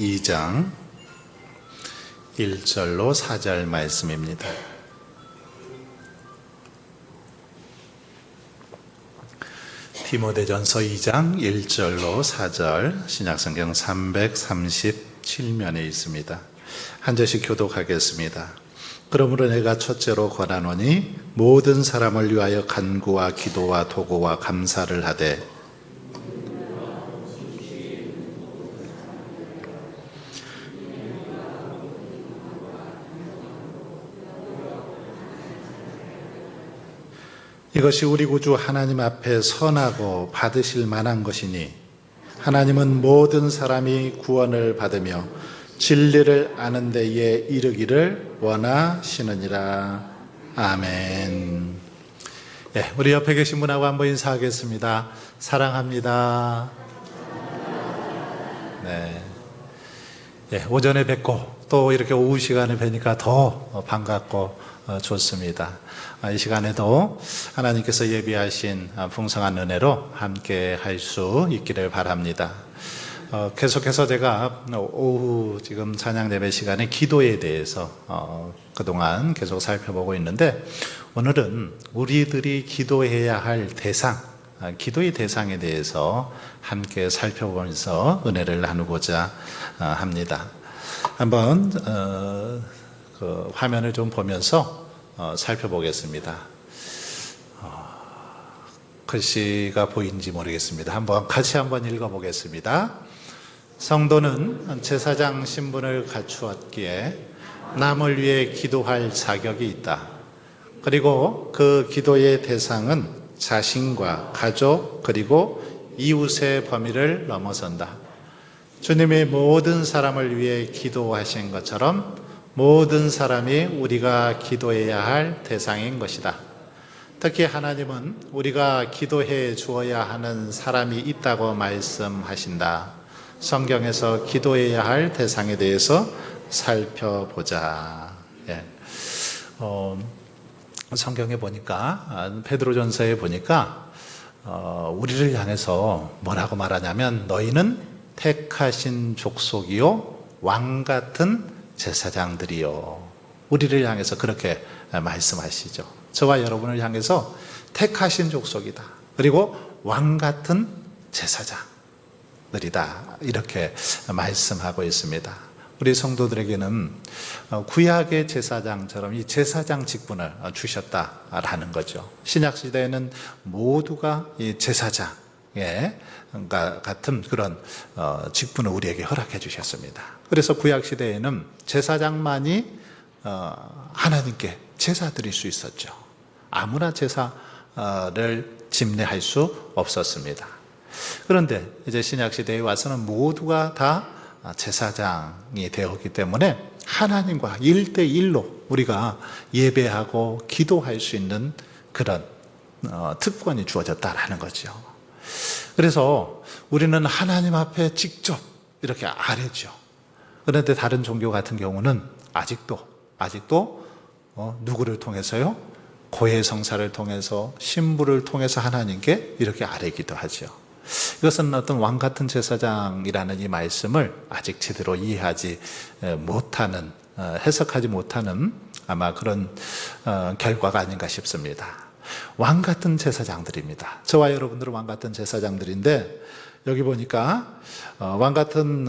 2장 1절로 4절 말씀입니다. 디모데전서 2장 1절로 4절 신약성경 337면에 있습니다. 한 절씩 교독하겠습니다. 그러므로 내가 첫째로 권하노니 모든 사람을 위하여 간구와 기도와 도구와 감사를 하되 이것이 우리 구주 하나님 앞에 선하고 받으실 만한 것이니 하나님은 모든 사람이 구원을 받으며 진리를 아는 데에 이르기를 원하시느니라. 아멘. 우리 옆에 계신 분하고 한번 인사하겠습니다. 사랑합니다. 오전에 뵙고 또 이렇게 오후 시간에 뵈니까 더 반갑고 좋습니다. 이 시간에도 하나님께서 예비하신 풍성한 은혜로 함께 할 수 있기를 바랍니다. 계속해서 제가 오후 지금 찬양 예배 시간에 기도에 대해서 그동안 계속 살펴보고 있는데, 오늘은 우리들이 기도해야 할 대상, 기도의 대상에 대해서 함께 살펴보면서 은혜를 나누고자 합니다. 한번 그 화면을 좀 보면서 살펴보겠습니다. 글씨가 보이는지 모르겠습니다. 같이 한번 읽어보겠습니다. 성도는 제사장 신분을 갖추었기에 남을 위해 기도할 자격이 있다. 그리고 그 기도의 대상은 자신과 가족 그리고 이웃의 범위를 넘어선다. 주님이 모든 사람을 위해 기도하신 것처럼 모든 사람이 우리가 기도해야 할 대상인 것이다. 특히 하나님은 우리가 기도해 주어야 하는 사람이 있다고 말씀하신다. 성경에서 기도해야 할 대상에 대해서 살펴보자. 성경에 보니까, 베드로전서에 보니까 우리를 향해서 뭐라고 말하냐면, 너희는 택하신 족속이요 왕 같은 제사장들이요. 우리를 향해서 그렇게 말씀하시죠. 저와 여러분을 향해서 택하신 족속이다. 그리고 왕 같은 제사장들이다. 이렇게 말씀하고 있습니다. 우리 성도들에게는 구약의 제사장처럼 이 제사장 직분을 주셨다라는 거죠. 신약 시대에는 모두가 이 제사장의 같은 그런 직분을 우리에게 허락해 주셨습니다. 그래서 구약 시대에는 제사장만이 하나님께 제사 드릴 수 있었죠. 아무나 제사를 집례할 수 없었습니다. 그런데 이제 신약 시대에 와서는 모두가 다 제사장이 되었기 때문에 하나님과 1대1로 우리가 예배하고 기도할 수 있는 그런 특권이 주어졌다라는 거죠. 그래서 우리는 하나님 앞에 직접 이렇게 아뢰죠. 그런데 다른 종교 같은 경우는 아직도 누구를 통해서요? 고해성사를 통해서, 신부를 통해서 하나님께 이렇게 아뢰기도 하죠. 이것은 어떤 왕 같은 제사장이라는 이 말씀을 아직 제대로 이해하지 못하는, 해석하지 못하는 아마 그런 결과가 아닌가 싶습니다. 왕 같은 제사장들입니다. 저와 여러분들은 왕 같은 제사장들인데, 여기 보니까 왕 같은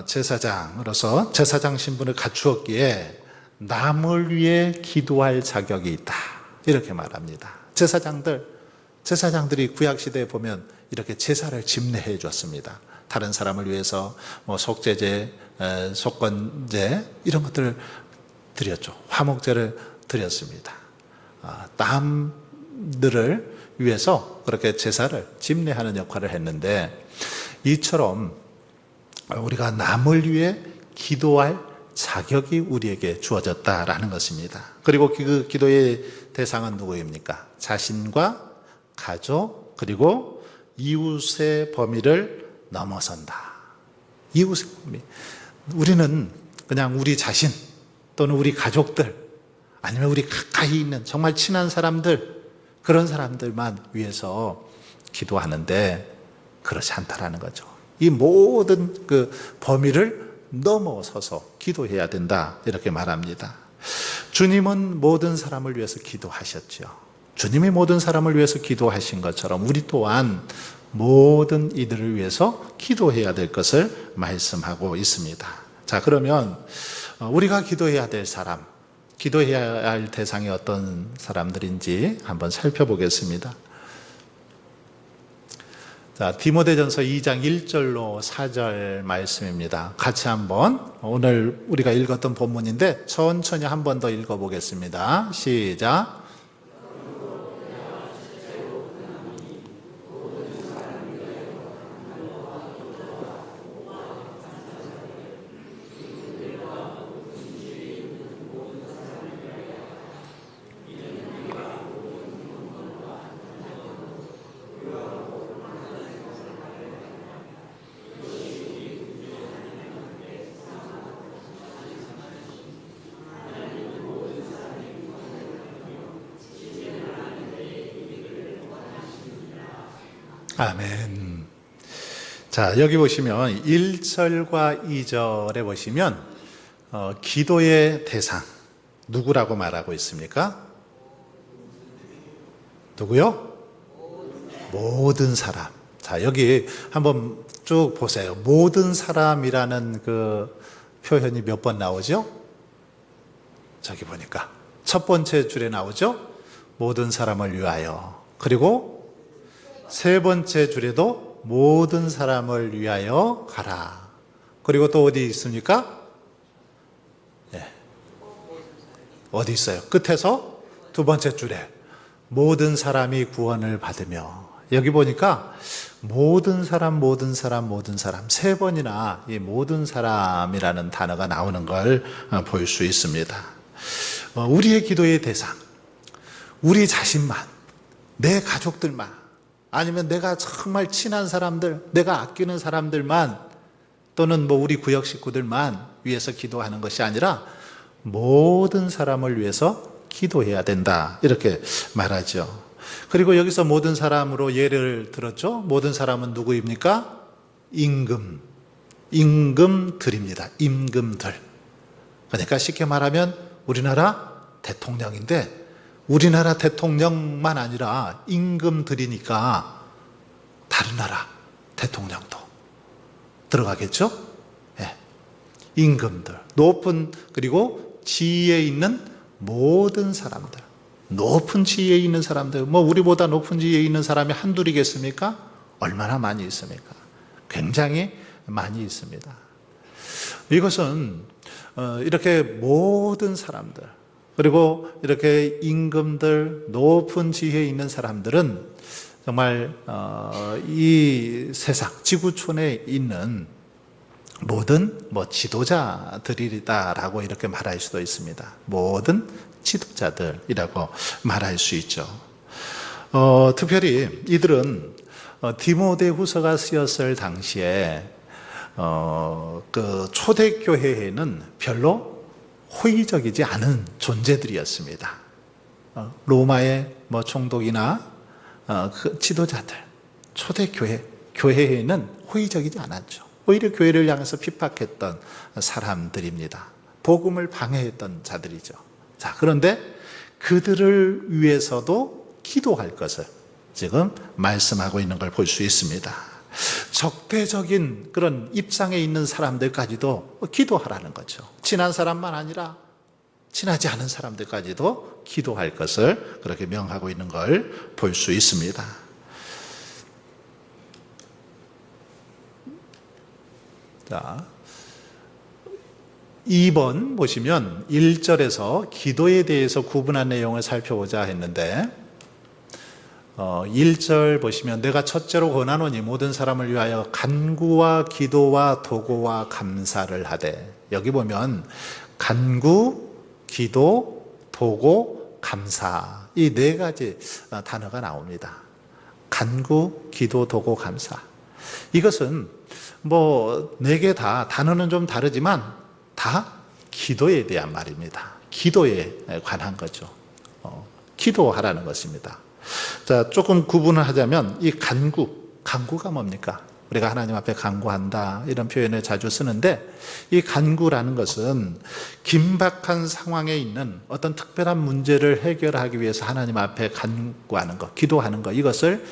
제사장으로서 제사장 신분을 갖추었기에 남을 위해 기도할 자격이 있다. 이렇게 말합니다. 제사장들이 구약시대에 보면 이렇게 제사를 집례해 줬습니다. 다른 사람을 위해서 속죄제, 속건제 이런 것들을 드렸죠. 화목제를 드렸습니다. 남들을 위해서 그렇게 제사를 집례하는 역할을 했는데, 이처럼 우리가 남을 위해 기도할 자격이 우리에게 주어졌다라는 것입니다. 그리고 그 기도의 대상은 누구입니까? 자신과 가족 그리고 이웃의 범위를 넘어선다. 이웃의 범위. 우리는 그냥 우리 자신 또는 우리 가족들 아니면 우리 가까이 있는 정말 친한 사람들, 그런 사람들만 위해서 기도하는데 그렇지 않다라는 거죠. 이 모든 그 범위를 넘어서서 기도해야 된다 이렇게 말합니다. 주님은 모든 사람을 위해서 기도하셨죠. 주님이 모든 사람을 위해서 기도하신 것처럼 우리 또한 모든 이들을 위해서 기도해야 될 것을 말씀하고 있습니다. 자, 그러면 우리가 기도해야 될 사람, 기도해야 할 대상이 어떤 사람들인지 한번 살펴보겠습니다. 자, 디모데전서 2장 1절로 4절 말씀입니다. 같이 한번 오늘 우리가 읽었던 본문인데 천천히 한 번 더 읽어보겠습니다. 시작. 아멘. 자, 여기 보시면 1절과 2절에 보시면 기도의 대상 누구라고 말하고 있습니까? 누구요? 모든 사람. 자, 여기 한번 쭉 보세요. 모든 사람이라는 그 표현이 몇 번 나오죠? 저기 보니까 첫 번째 줄에 나오죠? 모든 사람을 위하여. 그리고 세 번째 줄에도 모든 사람을 위하여 가라. 그리고 또 어디 있습니까? 네. 어디 있어요? 끝에서 두 번째 줄에 모든 사람이 구원을 받으며. 여기 보니까 모든 사람 세 번이나 이 모든 사람이라는 단어가 나오는 걸 볼 수 있습니다. 우리의 기도의 대상, 우리 자신만, 내 가족들만, 아니면 내가 정말 친한 사람들, 내가 아끼는 사람들만, 또는 우리 구역 식구들만 위해서 기도하는 것이 아니라 모든 사람을 위해서 기도해야 된다 이렇게 말하죠. 그리고 여기서 모든 사람으로 예를 들었죠. 모든 사람은 누구입니까? 임금들입니다. 임금들. 그러니까 쉽게 말하면 우리나라 대통령인데, 우리나라 대통령만 아니라 임금들이니까 다른 나라 대통령도 들어가겠죠? 네. 임금들, 높은, 그리고 지위에 있는 모든 사람들, 높은 지위에 있는 사람들, 우리보다 높은 지위에 있는 사람이 한둘이겠습니까? 얼마나 많이 있습니까? 굉장히 많이 있습니다. 이것은 이렇게 모든 사람들, 그리고 이렇게 임금들, 높은 지위에 있는 사람들은 정말 이 세상, 지구촌에 있는 모든 지도자들이다라고 이렇게 말할 수도 있습니다. 모든 지도자들이라고 말할 수 있죠. 특별히 이들은 디모데후서가 쓰였을 당시에 그 초대교회에는 별로 호의적이지 않은 존재들이었습니다. 로마의 총독이나 그 지도자들, 초대교회, 교회에는 호의적이지 않았죠. 오히려 교회를 향해서 핍박했던 사람들입니다. 복음을 방해했던 자들이죠. 자, 그런데 그들을 위해서도 기도할 것을 지금 말씀하고 있는 걸 볼 수 있습니다. 적대적인 그런 입장에 있는 사람들까지도 기도하라는 거죠. 친한 사람만 아니라 친하지 않은 사람들까지도 기도할 것을 그렇게 명하고 있는 걸 볼 수 있습니다. 자, 2번 보시면 1절에서 기도에 대해서 구분한 내용을 살펴보자 했는데 1절 보시면 내가 첫째로 권하노니 모든 사람을 위하여 간구와 기도와 도고와 감사를 하되, 여기 보면 간구, 기도, 도고, 감사, 이 네 가지 단어가 나옵니다. 간구, 기도, 도고, 감사. 이것은 네 개 다 단어는 좀 다르지만 다 기도에 대한 말입니다. 기도에 관한 거죠. 기도하라는 것입니다. 자, 조금 구분을 하자면 이 간구가 뭡니까? 우리가 하나님 앞에 간구한다 이런 표현을 자주 쓰는데, 이 간구라는 것은 긴박한 상황에 있는 어떤 특별한 문제를 해결하기 위해서 하나님 앞에 간구하는 것, 기도하는 것, 이것을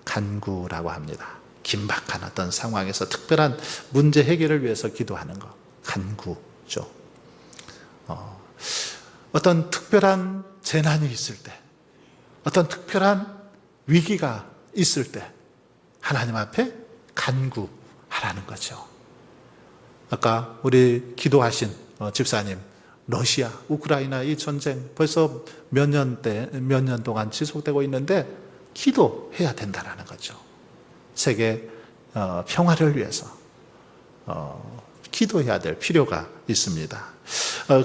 간구라고 합니다. 긴박한 어떤 상황에서 특별한 문제 해결을 위해서 기도하는 것, 간구죠. 어떤 특별한 재난이 있을 때, 어떤 특별한 위기가 있을 때 하나님 앞에 간구하라는 거죠. 아까 우리 기도하신 집사님, 러시아, 우크라이나 이 전쟁 벌써 몇 년 동안 지속되고 있는데 기도해야 된다는 거죠. 세계 평화를 위해서 기도해야 될 필요가 있습니다.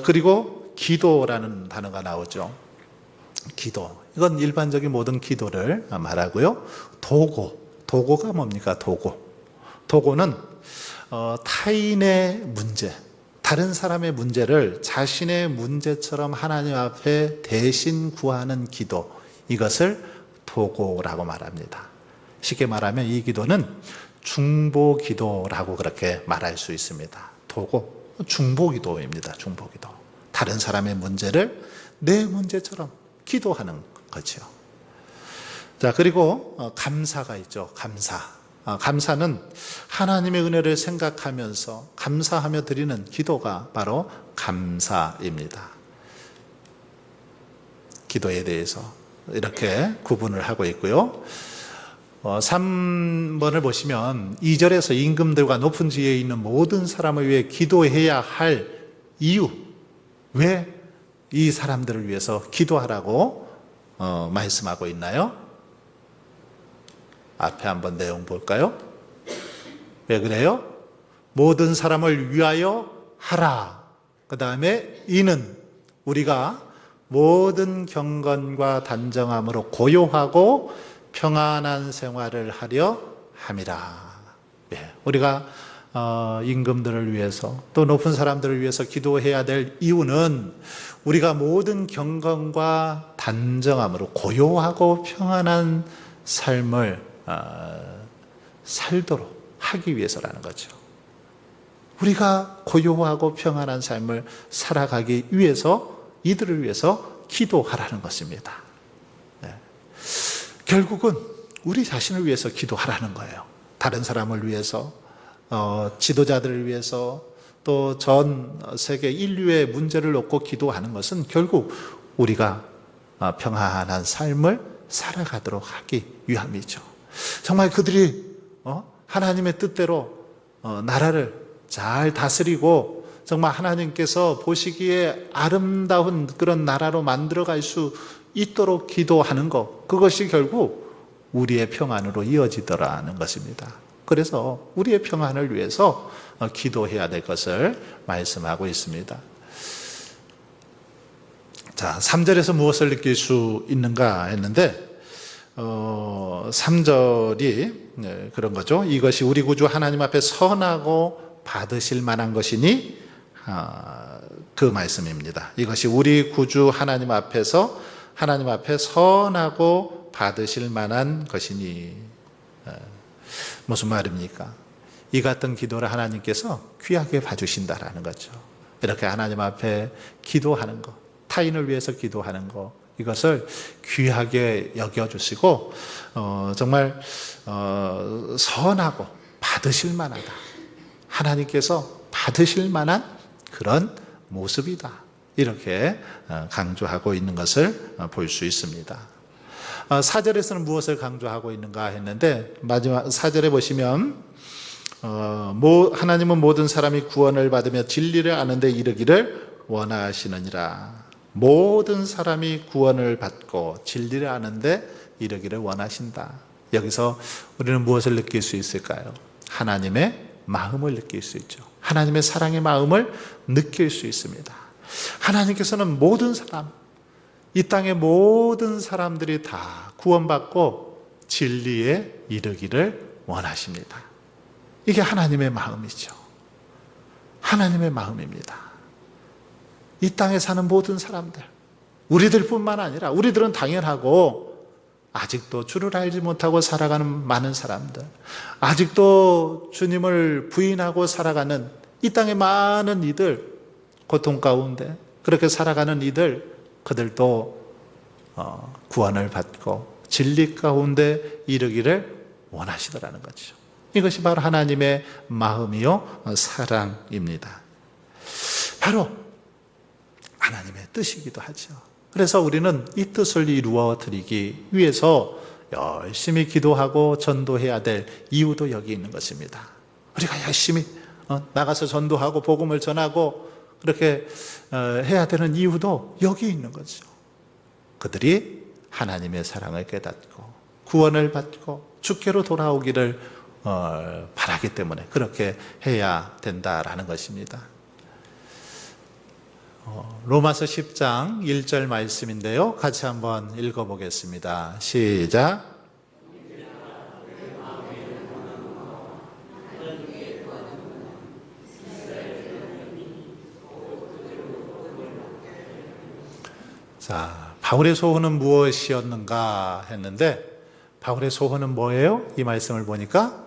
그리고 기도라는 단어가 나오죠. 기도. 이건 일반적인 모든 기도를 말하고요. 도고가 뭡니까? 도고는 타인의 문제, 다른 사람의 문제를 자신의 문제처럼 하나님 앞에 대신 구하는 기도, 이것을 도고라고 말합니다. 쉽게 말하면 이 기도는 중보기도라고 그렇게 말할 수 있습니다. 도고, 중보기도입니다. 중보기도. 다른 사람의 문제를 내 문제처럼 기도하는 거죠. 자, 그리고 감사가 있죠. 감사는 하나님의 은혜를 생각하면서 감사하며 드리는 기도가 바로 감사입니다. 기도에 대해서 이렇게 구분을 하고 있고요. 3번을 보시면 2절에서 임금들과 높은 지위에 있는 모든 사람을 위해 기도해야 할 이유, 왜 이 사람들을 위해서 기도하라고 말씀하고 있나요? 앞에 한번 내용 볼까요? 왜 그래요? 모든 사람을 위하여 하라. 그 다음에 이는 우리가 모든 경건과 단정함으로 고요하고 평안한 생활을 하려 함이라. 우리가 임금들을 위해서 또 높은 사람들을 위해서 기도해야 될 이유는 우리가 모든 경건과 단정함으로 고요하고 평안한 삶을 살도록 하기 위해서라는 거죠. 우리가 고요하고 평안한 삶을 살아가기 위해서, 이들을 위해서 기도하라는 것입니다. 결국은 우리 자신을 위해서 기도하라는 거예요. 다른 사람을 위해서, 지도자들을 위해서, 또 전 세계 인류의 문제를 놓고 기도하는 것은 결국 우리가 평안한 삶을 살아가도록 하기 위함이죠. 정말 그들이 하나님의 뜻대로 나라를 잘 다스리고 정말 하나님께서 보시기에 아름다운 그런 나라로 만들어갈 수 있도록 기도하는 것, 그것이 결국 우리의 평안으로 이어지더라는 것입니다. 그래서 우리의 평안을 위해서 기도해야 될 것을 말씀하고 있습니다. 자, 3절에서 무엇을 느낄 수 있는가 했는데 3절이 그런 거죠. 이것이 우리 구주 하나님 앞에 선하고 받으실 만한 것이니, 그 말씀입니다. 이것이 우리 구주 하나님 앞에 선하고 받으실 만한 것이니, 무슨 말입니까? 이 같은 기도를 하나님께서 귀하게 봐주신다라는 거죠. 이렇게 하나님 앞에 기도하는 것, 타인을 위해서 기도하는 것, 이것을 귀하게 여겨주시고 정말 선하고 받으실 만하다, 하나님께서 받으실 만한 그런 모습이다, 이렇게 강조하고 있는 것을 볼 수 있습니다. 4절에서는 무엇을 강조하고 있는가 했는데, 마지막 4절에 보시면 하나님은 모든 사람이 구원을 받으며 진리를 아는 데 이르기를 원하시느니라. 모든 사람이 구원을 받고 진리를 아는 데 이르기를 원하신다. 여기서 우리는 무엇을 느낄 수 있을까요? 하나님의 마음을 느낄 수 있죠. 하나님의 사랑의 마음을 느낄 수 있습니다. 하나님께서는 모든 사람, 이 땅의 모든 사람들이 다 구원받고 진리에 이르기를 원하십니다. 이게 하나님의 마음이죠. 하나님의 마음입니다. 이 땅에 사는 모든 사람들, 우리들뿐만 아니라, 우리들은 당연하고 아직도 주를 알지 못하고 살아가는 많은 사람들, 아직도 주님을 부인하고 살아가는 이 땅의 많은 이들, 고통 가운데 그렇게 살아가는 이들, 그들도 구원을 받고 진리 가운데 이르기를 원하시더라는 거죠. 이것이 바로 하나님의 마음이요 사랑입니다. 바로 하나님의 뜻이기도 하죠. 그래서 우리는 이 뜻을 이루어 드리기 위해서 열심히 기도하고 전도해야 될 이유도 여기 있는 것입니다. 우리가 열심히 나가서 전도하고 복음을 전하고 그렇게 해야 되는 이유도 여기 있는 거죠. 그들이 하나님의 사랑을 깨닫고 구원을 받고 주께로 돌아오기를 바라기 때문에 그렇게 해야 된다라는 것입니다. 로마서 10장 1절 말씀인데요. 같이 한번 읽어보겠습니다. 시작. 자, 바울의 소원은 무엇이었는가 했는데 바울의 소원은 뭐예요? 이 말씀을 보니까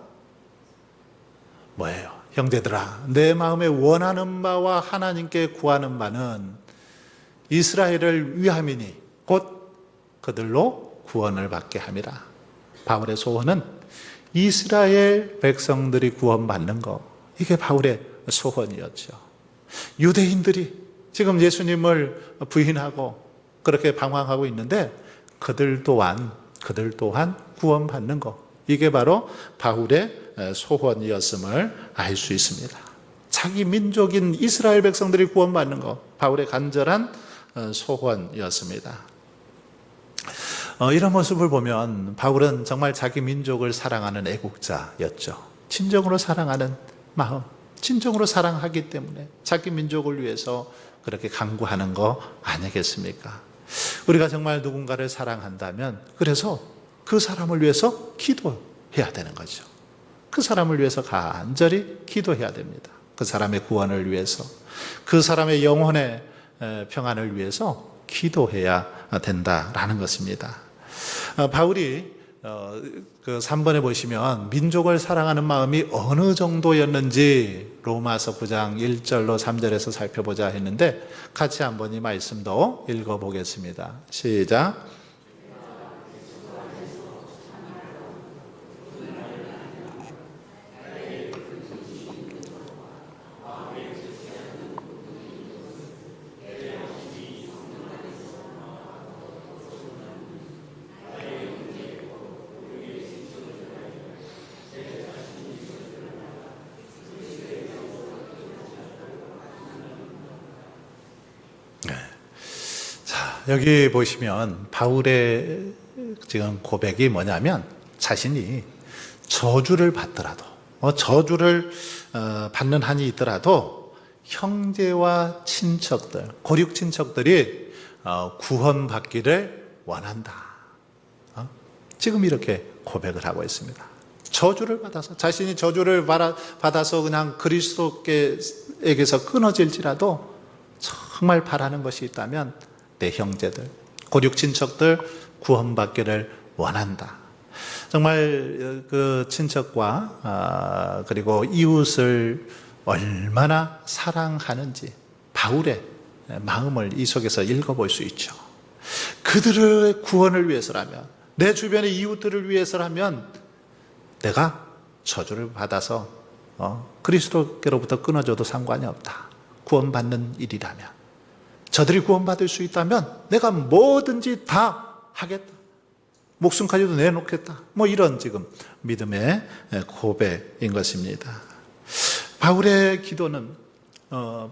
뭐예요? 형제들아, 내 마음에 원하는 바와 하나님께 구하는 바는 이스라엘을 위함이니 곧 그들로 구원을 받게 함이라. 바울의 소원은 이스라엘 백성들이 구원받는 것, 이게 바울의 소원이었죠. 유대인들이 지금 예수님을 부인하고 그렇게 방황하고 있는데 그들 또한 구원받는 것, 이게 바로 바울의 소원이었음을 알 수 있습니다. 자기 민족인 이스라엘 백성들이 구원받는 것, 바울의 간절한 소원이었습니다. 이런 모습을 보면 바울은 정말 자기 민족을 사랑하는 애국자였죠. 진정으로 사랑하는 마음, 진정으로 사랑하기 때문에 자기 민족을 위해서 그렇게 간구하는 거 아니겠습니까? 우리가 정말 누군가를 사랑한다면 그래서 그 사람을 위해서 기도해야 되는 거죠. 그 사람을 위해서 간절히 기도해야 됩니다. 그 사람의 구원을 위해서, 그 사람의 영혼의 평안을 위해서 기도해야 된다라는 것입니다. 바울이 그 3번에 보시면 민족을 사랑하는 마음이 어느 정도였는지 로마서 9장 1절로 3절에서 살펴보자 했는데 같이 한번 이 말씀도 읽어보겠습니다. 시작. 여기 보시면 바울의 지금 고백이 뭐냐면 자신이 저주를 받더라도 저주를 받는 한이 있더라도 형제와 친척들, 고륙 친척들이 구원받기를 원한다. 지금 이렇게 고백을 하고 있습니다. 저주를 받아서, 자신이 저주를 받아서 그냥 그리스도께서 끊어질지라도 정말 바라는 것이 있다면 내 형제들, 고륙 친척들 구원받기를 원한다. 정말 그 친척과 그리고 이웃을 얼마나 사랑하는지 바울의 마음을 이 속에서 읽어볼 수 있죠. 그들의 구원을 위해서라면, 내 주변의 이웃들을 위해서라면 내가 저주를 받아서 그리스도께로부터 끊어져도 상관이 없다. 구원받는 일이라면, 저들이 구원받을 수 있다면 내가 뭐든지 다 하겠다. 목숨까지도 내놓겠다. 이런 지금 믿음의 고백인 것입니다. 바울의 기도는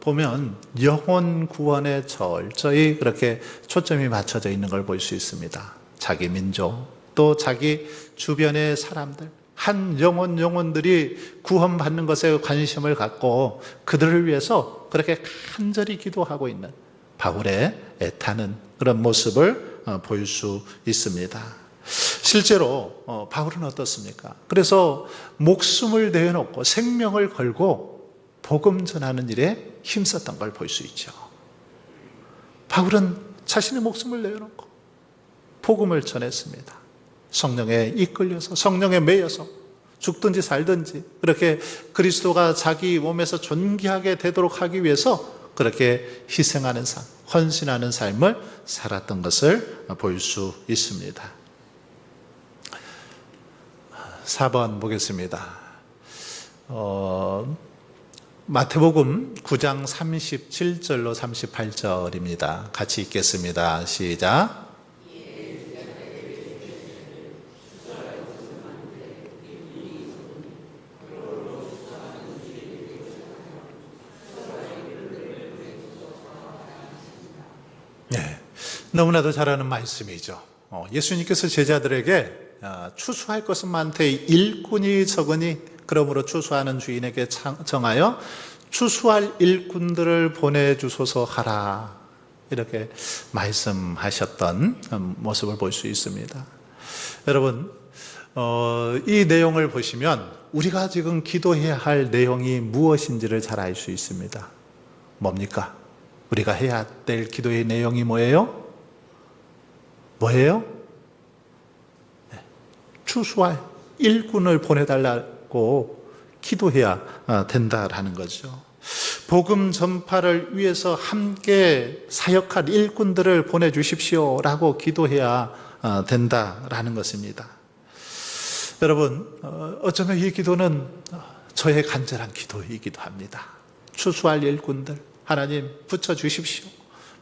보면 영혼 구원에 철저히 그렇게 초점이 맞춰져 있는 걸 볼 수 있습니다. 자기 민족, 또 자기 주변의 사람들, 한 영혼들이 구원받는 것에 관심을 갖고 그들을 위해서 그렇게 간절히 기도하고 있는 바울의 애타는 그런 모습을 볼 수 있습니다. 실제로 바울은 어떻습니까? 그래서 목숨을 내놓고 생명을 걸고 복음 전하는 일에 힘썼던 걸 볼 수 있죠. 바울은 자신의 목숨을 내놓고 복음을 전했습니다. 성령에 이끌려서 성령에 매여서 죽든지 살든지 그렇게 그리스도가 자기 몸에서 존귀하게 되도록 하기 위해서 그렇게 희생하는 삶, 헌신하는 삶을 살았던 것을 볼 수 있습니다. 4번 보겠습니다. 마태복음 9장 37절로 38절입니다. 같이 읽겠습니다. 시작. 네, 너무나도 잘 아는 말씀이죠. 예수님께서 제자들에게 추수할 것은 많되 일꾼이 적으니 그러므로 추수하는 주인에게 정하여 추수할 일꾼들을 보내주소서 하라, 이렇게 말씀하셨던 모습을 볼 수 있습니다. 여러분, 이 내용을 보시면 우리가 지금 기도해야 할 내용이 무엇인지를 잘 알 수 있습니다. 뭡니까? 우리가 해야 될 기도의 내용이 뭐예요? 뭐예요? 추수할 일꾼을 보내달라고 기도해야 된다라는 거죠. 복음 전파를 위해서 함께 사역할 일꾼들을 보내주십시오라고 기도해야 된다라는 것입니다. 여러분, 어쩌면 이 기도는 저의 간절한 기도이기도 합니다. 추수할 일꾼들 하나님 붙여주십시오.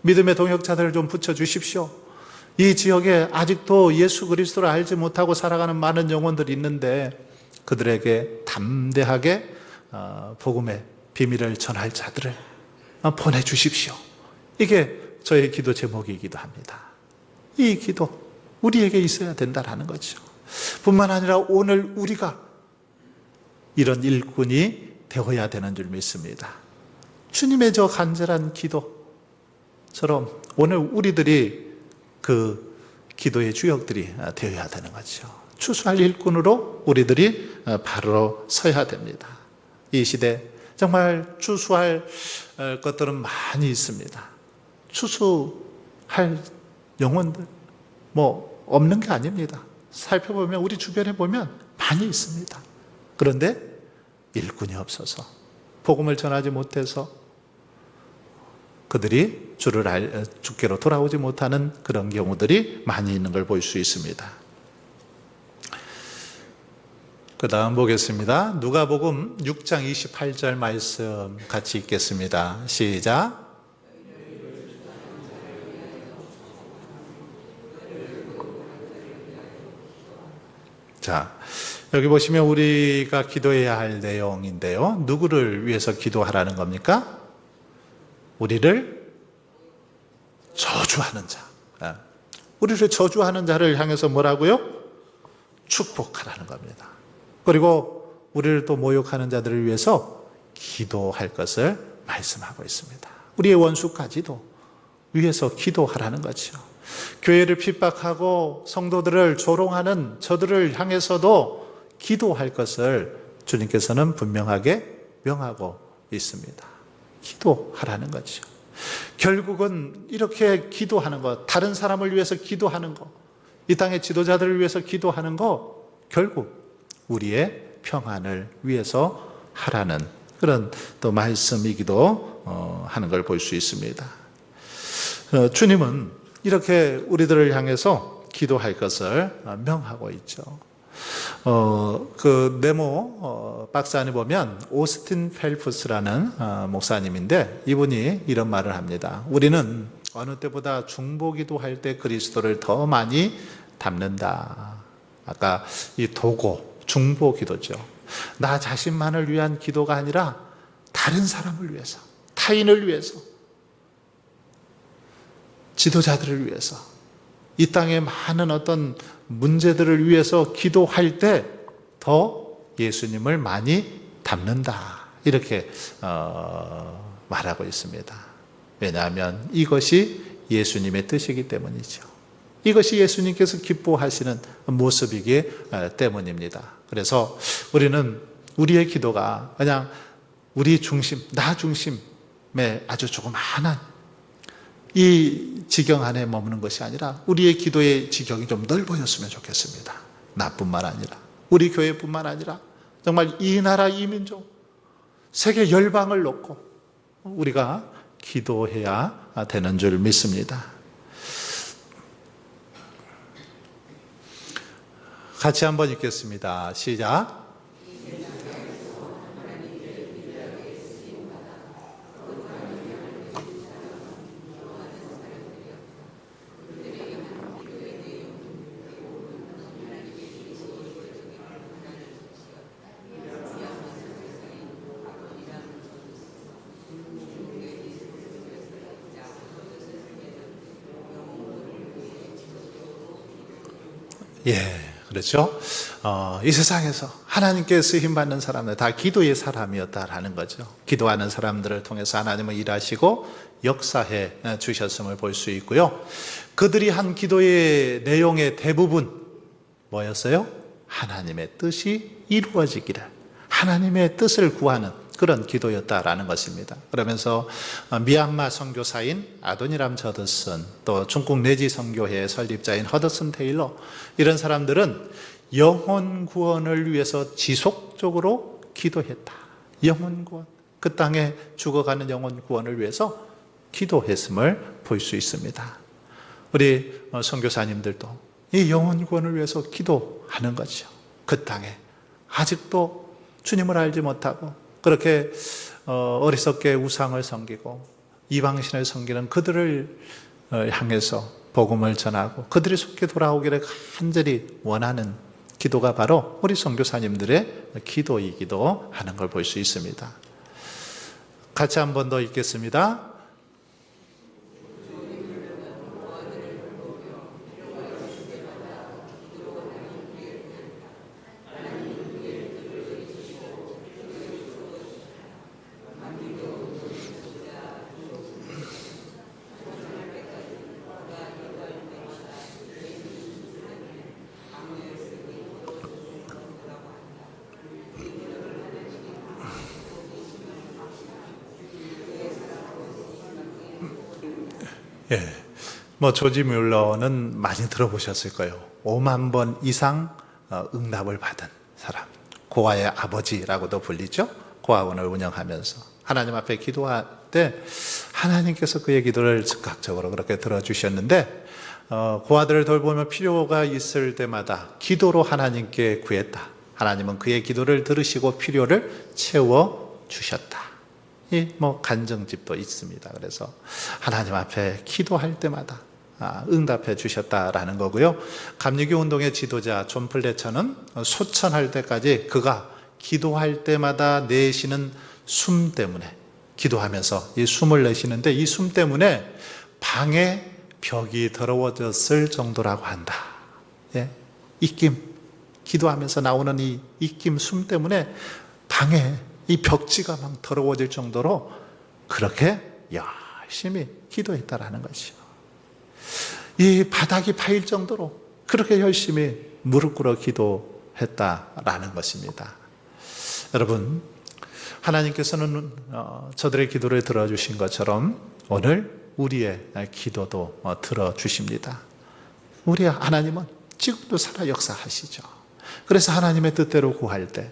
믿음의 동역자들을 좀 붙여주십시오. 이 지역에 아직도 예수 그리스도를 알지 못하고 살아가는 많은 영혼들이 있는데 그들에게 담대하게 복음의 비밀을 전할 자들을 보내주십시오. 이게 저의 기도 제목이기도 합니다. 이 기도 우리에게 있어야 된다는 거죠. 뿐만 아니라 오늘 우리가 이런 일꾼이 되어야 되는 줄 믿습니다. 주님의 저 간절한 기도처럼 오늘 우리들이 그 기도의 주역들이 되어야 되는 거죠. 추수할 일꾼으로 우리들이 바로 서야 됩니다. 이 시대 정말 추수할 것들은 많이 있습니다. 추수할 영혼들 뭐 없는 게 아닙니다. 살펴보면 우리 주변에 보면 많이 있습니다. 그런데 일꾼이 없어서 복음을 전하지 못해서 그들이 주께로 돌아오지 못하는 그런 경우들이 많이 있는 걸 볼 수 있습니다. 그 다음 보겠습니다. 누가복음 6장 28절 말씀 같이 읽겠습니다. 시작. 자, 여기 보시면 우리가 기도해야 할 내용인데요. 누구를 위해서 기도하라는 겁니까? 우리를 저주하는 자. 우리를 저주하는 자를 향해서 뭐라고요? 축복하라는 겁니다. 그리고 우리를 또 모욕하는 자들을 위해서 기도할 것을 말씀하고 있습니다. 우리의 원수까지도 위해서 기도하라는 거죠. 교회를 핍박하고 성도들을 조롱하는 저들을 향해서도 기도할 것을 주님께서는 분명하게 명하고 있습니다. 기도하라는 거죠. 결국은 이렇게 기도하는 것, 다른 사람을 위해서 기도하는 것, 이 땅의 지도자들을 위해서 기도하는 것, 결국 우리의 평안을 위해서 하라는 그런 또 말씀이기도 하는 걸 볼 수 있습니다. 주님은 이렇게 우리들을 향해서 기도할 것을 명하고 있죠. 그 네모 박스 안에 보면 오스틴 펠프스라는 목사님인데 이분이 이런 말을 합니다. 우리는 어느 때보다 중보기도 할 때 그리스도를 더 많이 담는다. 아까 이 도고 중보기도죠. 나 자신만을 위한 기도가 아니라 다른 사람을 위해서, 타인을 위해서, 지도자들을 위해서, 이 땅의 많은 어떤 문제들을 위해서 기도할 때 더 예수님을 많이 담는다. 이렇게 말하고 있습니다. 왜냐하면 이것이 예수님의 뜻이기 때문이죠. 이것이 예수님께서 기뻐하시는 모습이기 때문입니다. 그래서 우리는 우리의 기도가 그냥 우리 중심, 나 중심의 아주 조그마한 이 지경 안에 머무는 것이 아니라 우리의 기도의 지경이 좀 넓어졌으면 좋겠습니다. 나뿐만 아니라, 우리 교회뿐만 아니라 정말 이 나라 이 민족, 세계 열방을 놓고 우리가 기도해야 되는 줄 믿습니다. 같이 한번 읽겠습니다. 시작. 예, 그렇죠. 이 세상에서 하나님께 쓰임받는 사람들 다 기도의 사람이었다라는 거죠. 기도하는 사람들을 통해서 하나님은 일하시고 역사해 주셨음을 볼 수 있고요. 그들이 한 기도의 내용의 대부분 뭐였어요? 하나님의 뜻이 이루어지기를, 하나님의 뜻을 구하는 그런 기도였다라는 것입니다. 그러면서 미얀마 선교사인 아도니람 저드슨, 또 중국 내지 선교회 설립자인 허드슨 테일러, 이런 사람들은 영혼 구원을 위해서 지속적으로 기도했다. 영혼 구원, 그 땅에 죽어가는 영혼 구원을 위해서 기도했음을 볼 수 있습니다. 우리 선교사님들도 이 영혼 구원을 위해서 기도하는 거죠. 그 땅에 아직도 주님을 알지 못하고 그렇게 어리석게 우상을 섬기고 이방신을 섬기는 그들을 향해서 복음을 전하고 그들이 속히 돌아오기를 간절히 원하는 기도가 바로 우리 선교사님들의 기도이기도 하는 걸 볼 수 있습니다. 같이 한 번 더 읽겠습니다. 예, 조지 뮬러는 많이 들어보셨을 거예요. 5만 번 이상 응답을 받은 사람, 고아의 아버지라고도 불리죠. 고아원을 운영하면서 하나님 앞에 기도할 때 하나님께서 그의 기도를 즉각적으로 그렇게 들어주셨는데, 고아들을 돌보며 필요가 있을 때마다 기도로 하나님께 구했다. 하나님은 그의 기도를 들으시고 필요를 채워주셨다. 간증집도 있습니다. 그래서 하나님 앞에 기도할 때마다 응답해 주셨다라는 거고요. 감리교 운동의 지도자 존 플래처는 소천할 때까지 그가 기도할 때마다 내쉬는 숨 때문에, 기도하면서 이 숨을 내쉬는데 이 숨 때문에 방의 벽이 더러워졌을 정도라고 한다. 예? 입김, 기도하면서 나오는 이 입김 숨 때문에 방에 이 벽지가 막 더러워질 정도로 그렇게 열심히 기도했다라는 것이죠. 이 바닥이 파일 정도로 그렇게 열심히 무릎 꿇어 기도했다라는 것입니다. 여러분, 하나님께서는 저들의 기도를 들어주신 것처럼 오늘 우리의 기도도 들어주십니다. 우리 하나님은 지금도 살아 역사하시죠. 그래서 하나님의 뜻대로 구할 때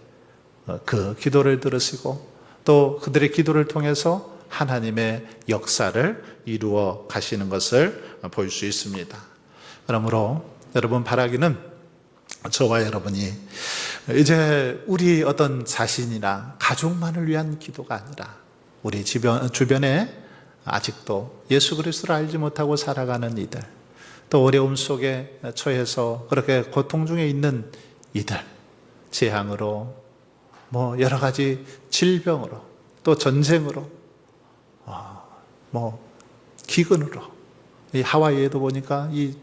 그 기도를 들으시고 또 그들의 기도를 통해서 하나님의 역사를 이루어 가시는 것을 볼 수 있습니다. 그러므로 여러분, 바라기는 저와 여러분이 이제 우리 어떤 자신이나 가족만을 위한 기도가 아니라 우리 주변에 아직도 예수 그리스도를 알지 못하고 살아가는 이들, 또 어려움 속에 처해서 그렇게 고통 중에 있는 이들, 재앙으로 여러 가지 질병으로, 또 전쟁으로, 기근으로, 이 하와이에도 보니까 이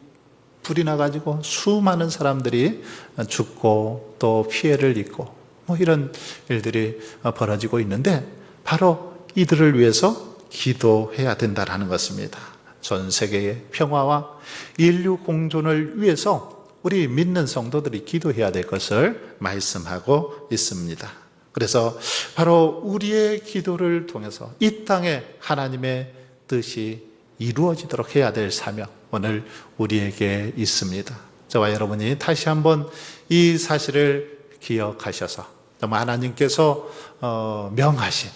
불이 나가지고 수많은 사람들이 죽고 또 피해를 입고 이런 일들이 벌어지고 있는데 바로 이들을 위해서 기도해야 된다는 것입니다. 전 세계의 평화와 인류 공존을 위해서 우리 믿는 성도들이 기도해야 될 것을 말씀하고 있습니다. 그래서 바로 우리의 기도를 통해서 이 땅에 하나님의 뜻이 이루어지도록 해야 될 사명, 오늘 우리에게 있습니다. 저와 여러분이 다시 한번 이 사실을 기억하셔서 정말 하나님께서 명하신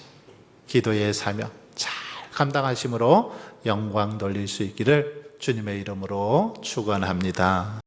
기도의 사명 잘 감당하심으로 영광 돌릴 수 있기를 주님의 이름으로 축원합니다.